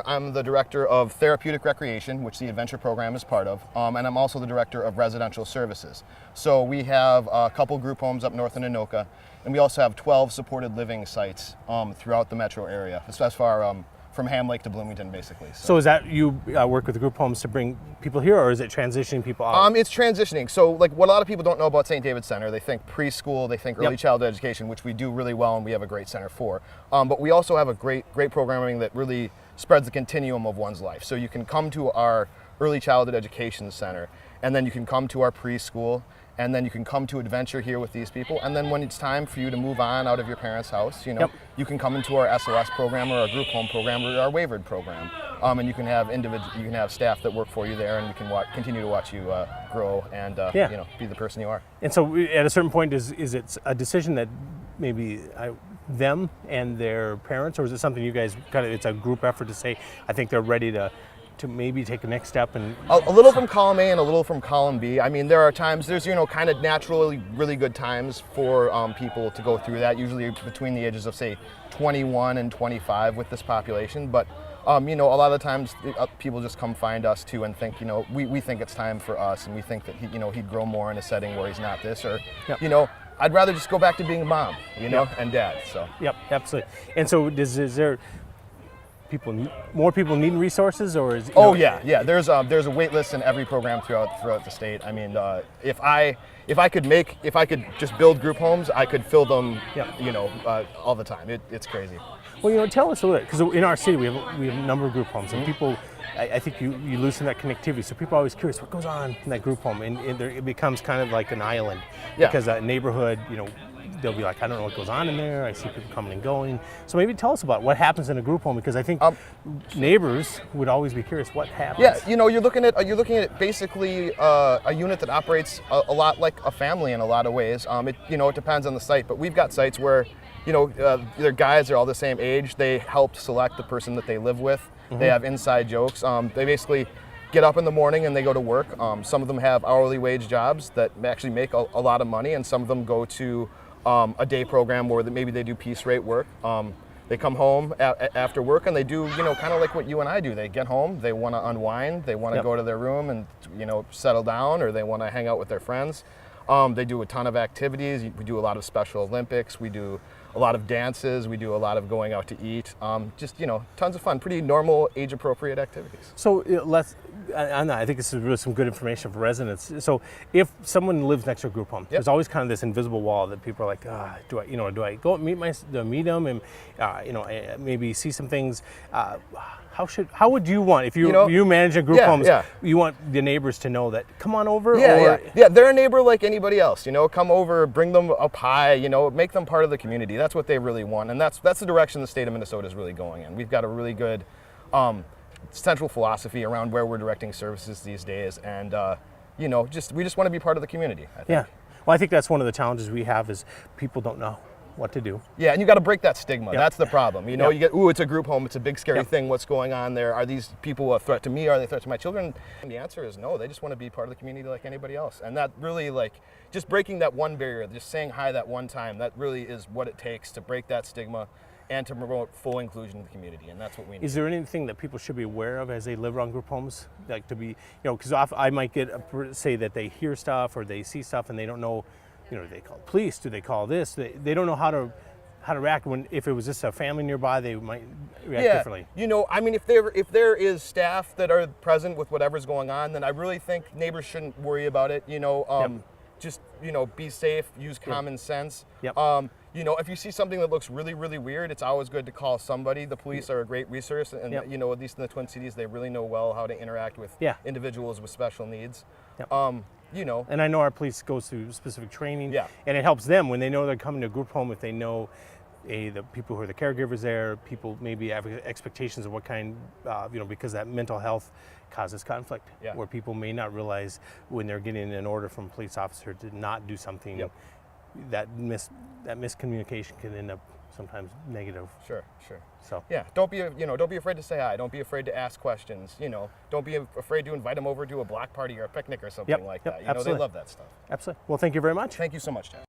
I'm the director of Therapeutic Recreation, which the adventure program is part of, and I'm also the director of residential services. So we have a couple group homes up north in Anoka, and we also have 12 supported living sites throughout the metro area, as far from Ham Lake to Bloomington, basically. So is that you work with the group homes to bring people here, or is it transitioning people out? It's transitioning. So like what a lot of people don't know about St. David's Center, they think preschool, they think early childhood education, which we do really well and we have a great center for. But we also have a great programming that really spreads the continuum of one's life. So you can come to our early childhood education center, and then you can come to our preschool, and then you can come to adventure here with these people. And then when it's time for you to move on out of your parents' house, you know, you can come into our SOS program or our group home program or our wavered program. And you can have staff that work for you there, and we can continue to watch you grow and you know, be the person you are. And so at a certain point, is it a decision that maybe them and their parents, or is it something you guys it's a group effort to say, I think they're ready to maybe take the next step? And a little from column A and a little from column B. I mean, there are times, there's, you know, kind of naturally really good times for people to go through that, usually between the ages of, say, 21 and 25 with this population. But, you know, a lot of the times people just come find us too and think, you know, we think it's time for us, and we think that, he'd grow more in a setting where he's not this, or, you know, I'd rather just go back to being a mom, you know, and dad, so. Yep, absolutely. And so is there more people needing resources, or is yeah. There's a wait list in every program throughout the state. I mean, if I could just build group homes, I could fill them, you know, all the time. It's crazy. Well, you know, tell us a little bit, because in our city we have a number of group homes, and people, I think you loosen that connectivity. So people are always curious what goes on in that group home, and it becomes kind of like an island, because a neighborhood, you know, they'll be like, I don't know what goes on in there. I see people coming and going. So maybe tell us about what happens in a group home, because I think neighbors would always be curious what happens. Yeah, you know, you're looking at basically a unit that operates a lot like a family in a lot of ways. It depends on the site, but we've got sites where, you know, their guys are all the same age. They helped select the person that they live with. Mm-hmm. They have inside jokes. They basically get up in the morning and they go to work. Some of them have hourly wage jobs that actually make a lot of money, and some of them go to a day program where maybe they do piece rate work. They come home after work and they do, you know, kind of like what you and I do. They get home, they want to unwind, they want to go to their room and, you know, settle down, or they want to hang out with their friends. They do a ton of activities. We do a lot of Special Olympics. We do a lot of dances. We do a lot of going out to eat. Just, you know, tons of fun, pretty normal, age-appropriate activities. So I think this is really some good information for residents. So if someone lives next to a group home, there's always kind of this invisible wall that people are like, do I go meet them and, you know, maybe see some things? How would you want, if you manage a group homes, you want the neighbors to know that, come on over? Yeah, they're a neighbor like anybody else, you know, come over, bring them a pie, you know, make them part of the community. That's what they really want, and that's the direction the state of Minnesota is really going in. We've got a really good central philosophy around where we're directing services these days, and you know, we just want to be part of the community, I think. Yeah, well, I think that's one of the challenges we have, is people don't know what to do. Yeah, and you got to break that stigma. That's the problem. You know, you get, it's a group home, it's a big scary thing. What's going on there? Are these people a threat to me? Are they a threat to my children? And the answer is no. They just want to be part of the community like anybody else. And that really, like, just breaking that one barrier, just saying hi that one time, that really is what it takes to break that stigma and to promote full inclusion in the community, and that's what we need. Is there anything that people should be aware of as they live around group homes? Like, to be, you know, because I might say that they hear stuff or they see stuff and they don't know, you know, do they call police? Do they call this? They don't know how to react if it was just a family nearby. They might react differently. You know, I mean, if there is staff that are present with whatever's going on, then I really think neighbors shouldn't worry about it. You know, just, you know, be safe, use common sense. You know, if you see something that looks really, really weird, it's always good to call somebody. The police are a great resource, and you know, at least in the Twin Cities, they really know well how to interact with individuals with special needs. You know, and I know our police goes through specific training, and it helps them when they know they're coming to a group home. If they know the people who are the caregivers there, people maybe have expectations of what kind, you know, because that mental health causes conflict, where people may not realize when they're getting an order from a police officer to not do something, that miscommunication can end up sometimes negative. Sure. So don't be afraid to say hi. Don't be afraid to ask questions. You know, don't be afraid to invite them over to a block party or a picnic or something like that. You know, they love that stuff. Absolutely. Well, thank you very much. Thank you so much, Jeff.